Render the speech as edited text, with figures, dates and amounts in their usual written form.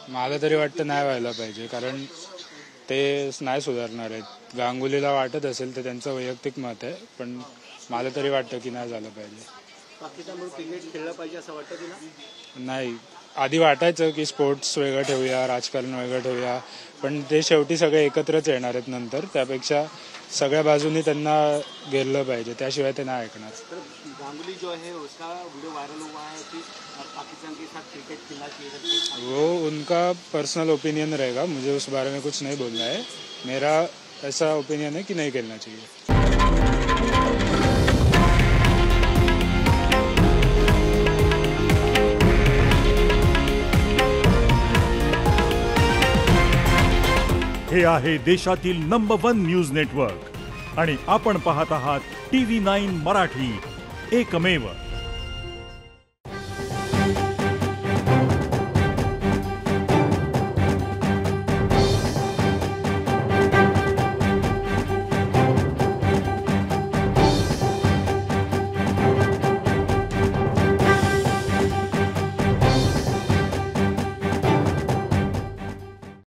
मला तरी वाटतं नाही व्हायला पाहिजे, कारण ते नाही सुधारणार आहेत. गांगुलीला वाटत असेल तर त्यांचं वैयक्तिक मत आहे, पण मला तरी वाटतं की नाही झालं पाहिजे. पाकिस्तानबरोबर क्रिकेट खेळलं पाहिजे असं वाटतं तुला? नाही, आधी वाटायचं की स्पोर्ट्स वेगळं ठेवूया, राजकारण वेगळं ठेवूया, पण ते शेवटी सगळे एकत्रच येणार आहेत नंतर. त्यापेक्षा सगळ्या बाजूनी त्यांना गेलं पाहिजे, त्याशिवाय ते नाही ऐकणार. तर गांगुली जो है उसका वीडियो वायरल हुआ है कि पाकिस्तान के साथ क्रिकेट खेलना चाहिए। वो उनका पर्सनल ओपिनियन रहेगा, मुझे उस बारे में कुछ नहीं बोलना है. मेरा ऐसा ओपिनियन है कि नहीं खेलना चाहिए. हे आहे देशातील नंबर 1 न्यूज नेटवर्क आणि आपण पाहत आहात TV9 मराठी, एकमेव.